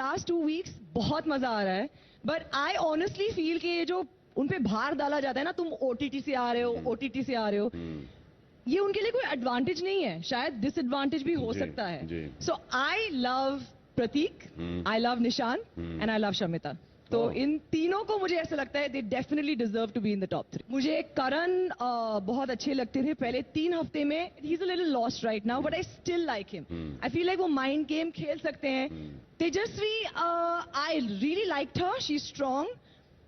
Last 2 weeks बहुत मजा आ रहा है, बट आई ऑनेस्टली फील कि ये जो उन पे भार डाला जाता है ना, तुम ओटीटी से आ रहे हो, ओटीटी से आ रहे हो, ये उनके लिए कोई एडवांटेज नहीं है, शायद डिसएडवांटेज भी हो सकता है. So I love Pratik, I love Nishan and I love Shamita. तो इन तीनों को मुझे ऐसा लगता है they definitely deserve to be in the top 3. मुझे करण बहुत अच्छे लगते थे पहले 3 हफ्ते में. He is a little lost right now, but I still like him. I feel like वो माइंड गेम खेल सकते हैं. Tejasswi, I really liked her, she is strong,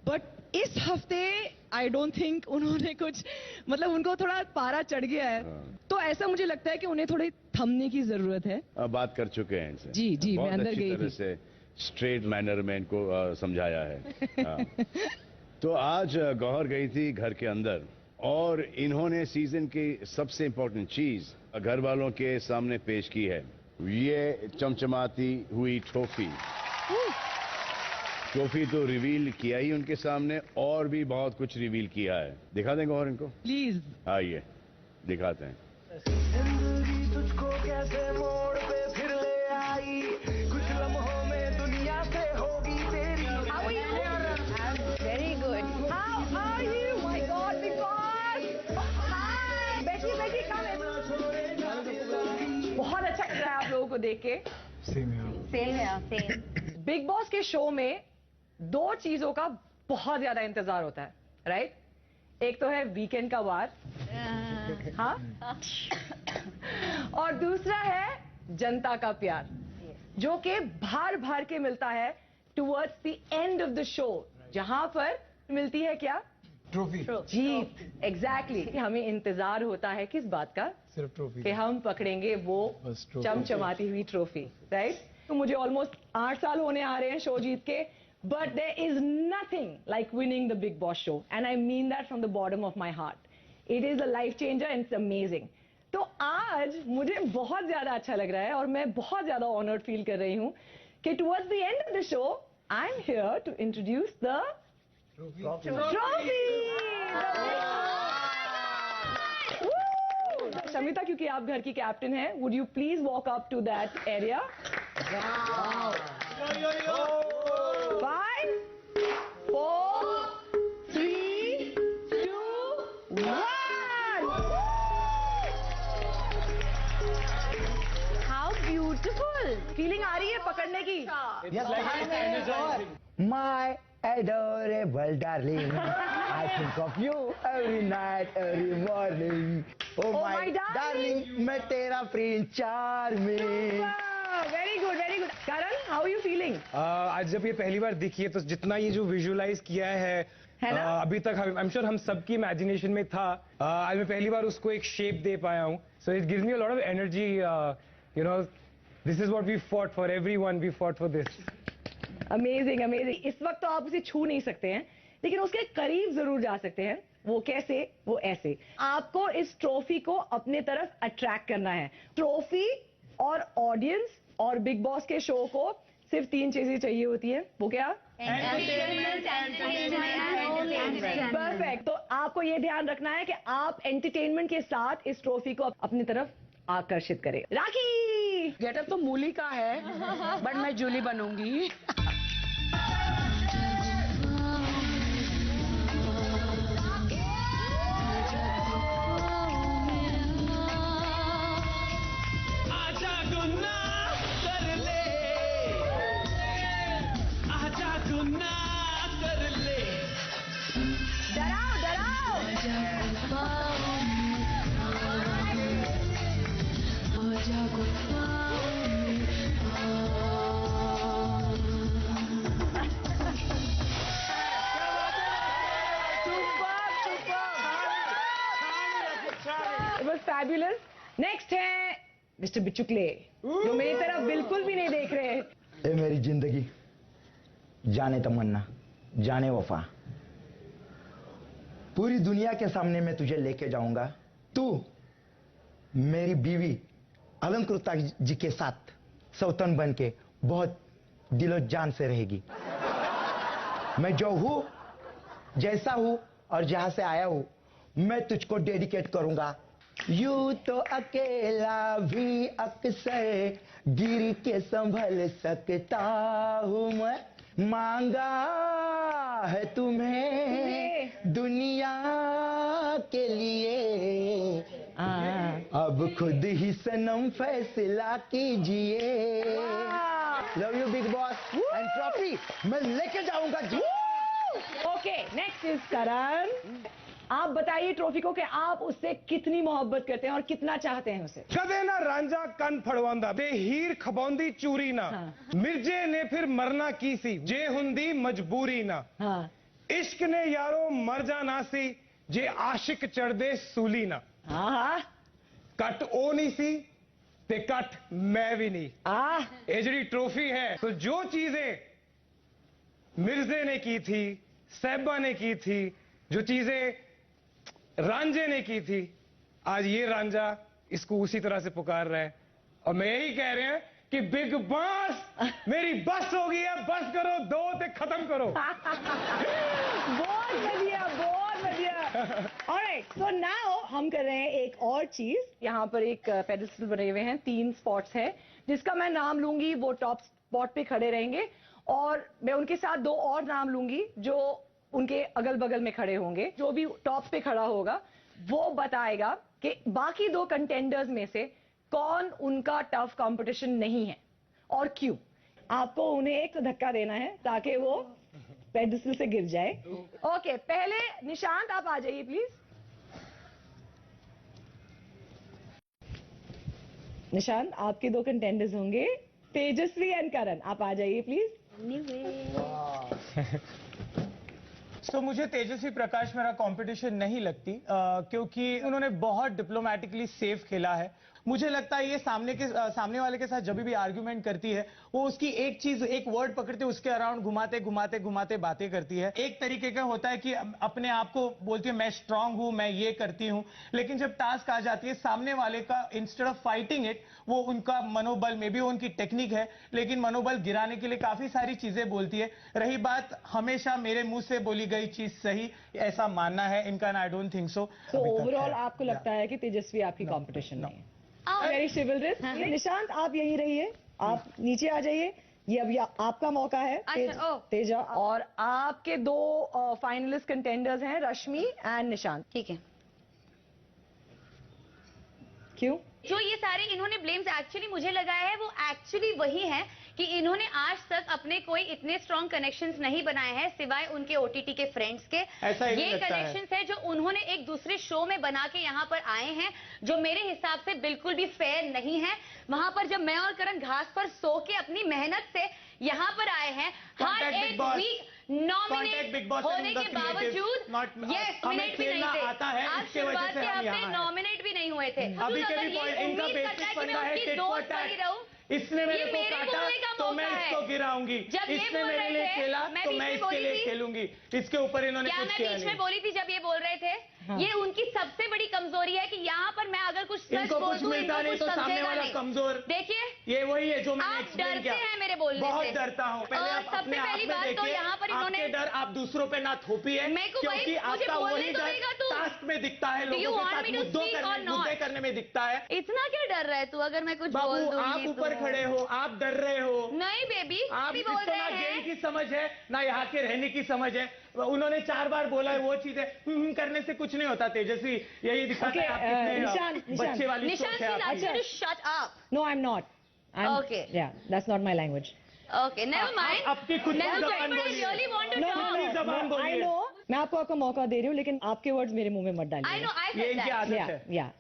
but इस हफ्ते आई डोंट थिंक उन्होंने कुछ, मतलब उनको थोड़ा पारा चढ़ गया है. तो ऐसा मुझे लगता है कि उन्हें थोड़े थमने की जरूरत है. बात कर चुके हैं इनसे. जी मैं अंदर गई थी, स्ट्रेट मैनर में इनको समझाया है. तो आज गौहर गई थी घर के अंदर और इन्होंने सीजन की सबसे इंपॉर्टेंट चीज घर वालों के सामने पेश की है. ये चमचमाती हुई ट्रॉफी. ट्रॉफी तो रिवील किया ही उनके सामने, और भी बहुत कुछ रिवील किया है. दिखा दें गौहर इनको प्लीज. आइए दिखाते हैं. तुझको कैसे मोड़ पे फिर ले आई, कुछ लम्हों में दुनिया से होगी तेरी. How are you? I'm very good. How are you? My God, Big Boss. Hi. Betty, come in. बहुत अच्छा लग रहा है आप लोगों को देख के. Same here. बिग बॉस के शो में 2 चीजों का बहुत ज्यादा इंतजार होता है, राइट? एक तो है वीकेंड का वार, हाँ, और दूसरा है जनता का प्यार, जो कि भार भार के मिलता है towards the end of the show, जहां पर मिलती है क्या? ट्रॉफी. जीत. एग्जैक्टली. हमें इंतजार होता है किस बात का? सिर्फ ट्रॉफी कि हम पकड़ेंगे वो चमचमाती हुई ट्रॉफी, राइट? तो मुझे ऑलमोस्ट 8 साल होने आ रहे हैं शो जीत के, but there is nothing like winning the Bigg Boss show, and I mean that from the bottom of my heart. It is a life changer and it's amazing. तो आज मुझे बहुत ज्यादा अच्छा लग रहा है और मैं बहुत ज्यादा ऑनर्ड फील कर रही हूं कि towards the end of the show I am here to introduce the trophy. Shamita, क्योंकि आप घर की कैप्टन हैं, would you please walk up to that area? 5, 4, 3, 2, 1. How beautiful. Feeling आ रही है पकड़ने की? My adorable darling, I think of you every night, every morning. Oh my darling. मैं तेरा Prince charming. Very good, very good. Karan, how you feeling? आज जब ये पहली बार दिखी है तो जितना ये जो विजुअलाइज किया है ना? अभी तक आई एम श्योर हम सबकी इमेजिनेशन में था. आज मैं पहली बार उसको एक शेप दे पाया हूँ. So it gives me a lot of energy. You know, this is what we fought for. Everyone we fought for this. Amazing, amazing. इस वक्त तो आप उसे छू नहीं सकते हैं, लेकिन उसके करीब जरूर जा सकते हैं. वो कैसे? वो ऐसे. आपको इस ट्रॉफी को अपने तरफ अट्रैक्ट करना है. ट्रॉफी और ऑडियंस और बिग बॉस के शो को सिर्फ 3 चीजें चाहिए होती है. वो क्या? परफेक्ट. तो आपको ये ध्यान रखना है कि आप एंटरटेनमेंट के साथ इस ट्रॉफी को अपनी तरफ आकर्षित करें. राखी, गेटअप तो मूली का है, बट मैं जूली बनूंगी. फैबुलस. नेक्स्ट है मिस्टर बिचुकले, जो मेरी तरफ बिल्कुल भी नहीं देख रहे. ए मेरी जिंदगी, जाने तमन्ना, जाने वफा, पूरी दुनिया के सामने मैं तुझे लेके जाऊंगा. तू मेरी बीवी अलंकृता जी के साथ सौतन बन के बहुत दिलो जान से रहेगी. मैं जो हूं, जैसा हूं और जहां से आया हूं, मैं तुझको डेडिकेट करूंगा यूं तो अकेला भी अक्सर गिर के संभल सकता हूँ मैं, मांगा है तुम्हें दुनिया के लिए, अब खुद ही सनम फैसला कीजिए। Love you big boss, and trophy मैं लेके जाऊंगा। ओके, नेक्स्ट इज करण। आप बताइए ट्रॉफी को कि आप उससे कितनी मोहब्बत करते हैं और कितना चाहते हैं उसे। कदे ना रांझा कन फड़वांदा ते हीर खबौंदी चूरी ना, मिर्जे ने फिर मरना की सी जे हुंदी मजबूरी ना, हाँ इश्क ने यारो मर जाना सी जे आशिक चढ़दे सूली ना, हाँ हाँ कट ओ नहीं सी ते कट मैं भी नहीं। ये जड़ी ट्रॉफी है, तो जो चीजें मिर्जे ने की थी, सैबा ने की थी, जो चीजें रांझे ने की थी, आज ये रांझा इसको उसी तरह से पुकार रहा है। और मैं यही कह रहे हैं कि बिग बॉस मेरी बस हो गई है, बस करो, दो ते खत्म करो। बहुत बढ़िया, बहुत बढ़िया। ऑलराइट, सो नाउ हम कर रहे हैं एक और चीज। यहाँ पर एक पेडिस्टल बने हुए हैं, 3 स्पॉट्स है, जिसका मैं नाम लूंगी, वो टॉप स्पॉट पे खड़े रहेंगे और मैं उनके साथ 2 और नाम लूंगी जो उनके अगल बगल में खड़े होंगे। जो भी टॉप पे खड़ा होगा वो बताएगा कि बाकी 2 कंटेंडर्स में से कौन उनका टफ कंपटीशन नहीं है और क्यों। आपको उन्हें एक धक्का देना है ताकि वो पेडिस्टल से गिर जाए। ओके, पहले निशांत आप आ जाइए प्लीज। निशांत, आपके 2 कंटेंडर्स होंगे तेजस्वी एंड करण। आप आ जाइए प्लीज। तो मुझे तेजस्वी प्रकाश मेरा कंपटीशन नहीं लगती, क्योंकि उन्होंने बहुत डिप्लोमेटिकली सेफ खेला है। मुझे लगता है ये सामने वाले के साथ जब भी आर्ग्यूमेंट करती है, वो उसकी एक चीज, एक वर्ड पकड़ते उसके अराउंड घुमाते घुमाते घुमाते बातें करती है। एक तरीके का होता है कि अपने आप को बोलती है मैं स्ट्रांग हूं, मैं ये करती हूं, लेकिन जब टास्क आ जाती है सामने वाले का, इंस्टेड ऑफ फाइटिंग इट, वो उनका मनोबल में भी उनकी टेक्निक है, लेकिन मनोबल गिराने के लिए काफी सारी चीजें बोलती है। रही बात हमेशा मेरे मुंह से बोली गई चीज सही, ऐसा मानना है इनका, आई डोंट थिंक सो। तो ओवरऑल आपको लगता है कि तेजस्वी आपकी कंपटीशन नहीं है। वेरी चिवलरस। निशांत, आप यहीं रहिए, आप नीचे आ जाइए। ये अभी आपका मौका है। तेजा, और आपके 2 फाइनलिस्ट कंटेंडर्स हैं, रश्मि एंड निशांत। ठीक है। क्यों? जो ये सारे इन्होंने ब्लेम्स एक्चुअली मुझे लगाया है, वो एक्चुअली वही है कि इन्होंने आज तक अपने कोई इतने स्ट्रॉन्ग कनेक्शंस नहीं बनाए हैं सिवाय उनके ओटीटी के फ्रेंड्स के। ये कनेक्शंस है जो उन्होंने एक दूसरे शो में बना के यहाँ पर आए हैं, जो मेरे हिसाब से बिल्कुल भी फेयर नहीं है। वहां पर जब मैं और करण घास पर सो के अपनी मेहनत से यहाँ पर आए हैं, हर एक वीक नॉमिनेट होने के बावजूद, यस, मिनट भी नहीं थे, आज शुरुआत के हफ्ते नॉमिनेट भी नहीं हुए थे। अभी के भी इनका बेसिक फंडा है टिट फॉर टैट। इसने मेरे को काटा तो मैं इसको गिराऊंगी, इसने मेरे लिए खेला तो मैं इसके लिए खेलूंगी। इसके ऊपर इन्होंने कुछ किया नहीं। मैं बीच में बोली थी जब ये बोल रहे थे, ये उनकी सबसे बड़ी कमजोरी है कि यहाँ पर मैं अगर कुछ सच बोल दूं, मिलता नहीं तो सामने वाला कमजोर। देखिए, ये वही है जो मैंने एक्सप्लेन किया। डरते हैं मेरे बोलने से। बहुत डरता हूँ। सबसे पहली बात तो यहाँ पर इन्होंने डर आप दूसरों पे ना थोपी है, क्योंकि आपका वही डर टास्क में दिखता है, लोगों के साथ मुद्दे करने में दिखता है। इतना क्या डर रहा है तू अगर मैं कुछ बोल दूंगी? आप ऊपर खड़े हो, आप डर रहे हो। नहीं बेबी, आप भी बोल रहे हैं। गेम की समझ है ना यहाँ के रहने की समझ है। उन्होंने 4 बार बोला है, वो चीजें करने से कुछ नहीं होता। तेजस्वी यही दिखाता है आप कितने बच्चे वाली सोच है आपकी। Shut up. No, I am not. Okay. Yeah, that's not my language. Okay, never mind. अपनी खुद की जबान बोलिए। I really want to talk. अपनी जबान बोलिए। I know. मैं आपको मौका दे रही हूँ, लेकिन आपके वर्ड्स मेरे मुंह में मत डालिए। I know, I ये said इनकी that. आदत है। Yeah.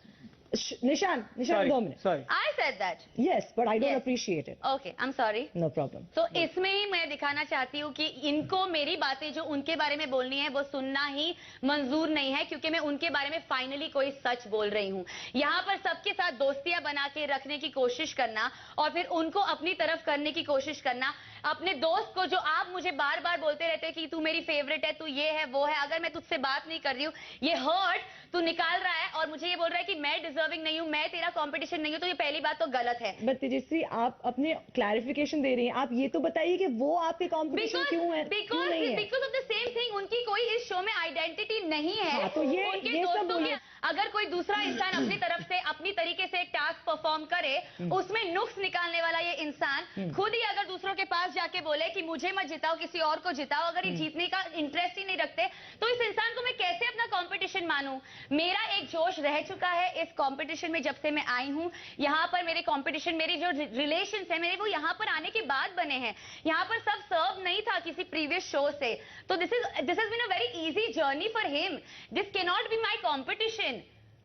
निशान 2 minute. Sorry. I said that. Yes, but I don't Yes. appreciate it. Okay, I'm sorry. No problem. तो इसमें ही मैं दिखाना चाहती हूँ कि इनको मेरी बातें जो उनके बारे में बोलनी है वो सुनना ही मंजूर नहीं है, क्योंकि मैं उनके बारे में फाइनली कोई सच बोल रही हूँ। यहाँ पर सबके साथ दोस्तियां बना के रखने की कोशिश करना और फिर उनको अपनी तरफ करने की कोशिश करना, अपने दोस्त को जो आप मुझे बार बार बोलते रहते हैं कि तू मेरी फेवरेट है, तू ये है वो है, अगर मैं तुझसे बात नहीं कर रही हूँ, ये हर्ट तू निकाल रहा है और मुझे ये बोल रहा है कि मैं डिजर्विंग नहीं हूँ, मैं तेरा कंपटीशन नहीं हूँ, तो ये पहली बात तो गलत है। बट तेजस्वी, आप अपने क्लैरिफिकेशन दे रही हैं, आप ये तो बताइए कि वो आपके कंपटीशन क्यों है? Because of the same thing, उनकी कोई इस शो में आइडेंटिटी नहीं है। हाँ, तो ये सब बोलिए। अगर कोई दूसरा इंसान अपनी तरफ से अपनी तरीके से एक टास्क परफॉर्म करे, उसमें नुक्स निकालने वाला ये इंसान खुद ही अगर दूसरों के पास जाके बोले कि मुझे मत जिताओ, किसी और को जिताओ, अगर ये जीतने का इंटरेस्ट ही नहीं रखते, तो इस इंसान को मैं कैसे अपना कंपटीशन मानूं? मेरा एक जोश रह चुका है इस कंपटीशन में जब से मैं आई हूं। यहाँ पर मेरे कंपटीशन, मेरी जो रिलेशंस है मेरे, वो यहाँ पर आने के बाद बने हैं। यहाँ पर सब सर्व नहीं था किसी प्रीवियस शो से। तो this has been a very easy journey for him. This can not be my competition.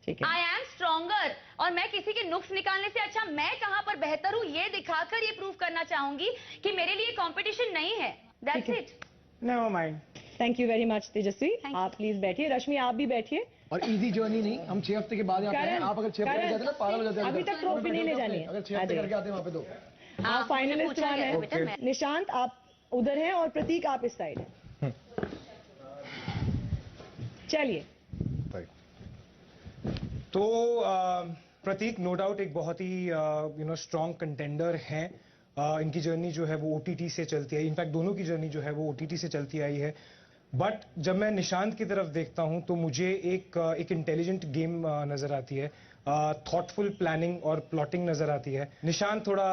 I am stronger, और मैं किसी के नुक्स निकालने से अच्छा मैं कहां पर बेहतर हूं ये दिखाकर ये प्रूव करना चाहूंगी कि मेरे लिए कंपटीशन नहीं है। That's it. Never mind. Thank you very much Tejasswi. आप प्लीज बैठिए। रश्मि आप भी बैठिए। और इजी जर्नी नहीं, हम 6 हफ्ते के बाद यहाँ पे हैं। आप अगर 6 हफ्ते करके जाते ना 12 बजे जाते अभी तक ट्रॉफी नहीं ले जानी है। अगर 6 हफ्ते करके आते हैं वहाँ पे तो आप फाइनलिस्ट वन है। निशांत आप उधर हैं और प्रतीक आप इस साइड हैं। चलिए। तो प्रतीक नो डाउट एक बहुत ही स्ट्रॉन्ग कंटेंडर है। इनकी जर्नी जो है वो ओटीटी से चलती है, इनफैक्ट दोनों की जर्नी जो है वो ओटीटी से चलती आई है। बट जब मैं निशांत की तरफ देखता हूं तो मुझे एक इंटेलिजेंट गेम नजर आती है, थॉटफुल प्लानिंग और प्लॉटिंग नजर आती है। निशांत थोड़ा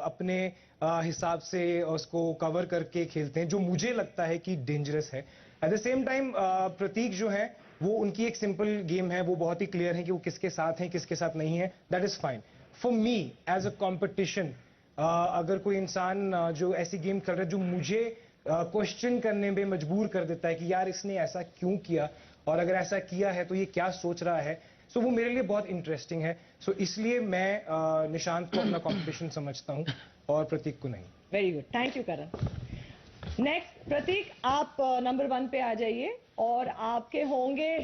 अपने हिसाब से उसको कवर करके खेलते हैं, जो मुझे लगता है कि डेंजरस है। एट द सेम टाइम प्रतीक जो है वो उनकी एक सिंपल गेम है, वो बहुत ही क्लियर है कि वो किसके साथ हैं किसके साथ नहीं है। That is fine for me as a competition. अगर कोई इंसान जो ऐसी गेम खेल रहा है जो मुझे क्वेश्चन करने में मजबूर कर देता है कि यार इसने ऐसा क्यों किया, और अगर ऐसा किया है तो ये क्या सोच रहा है, सो वो मेरे लिए बहुत इंटरेस्टिंग है। सो इसलिए मैं निशांत को अपना कंपटीशन समझता हूं और प्रतीक को नहीं। Very good, thank you Karan. Next Pratik आप नंबर 1 पे आ जाइए और आपके होंगे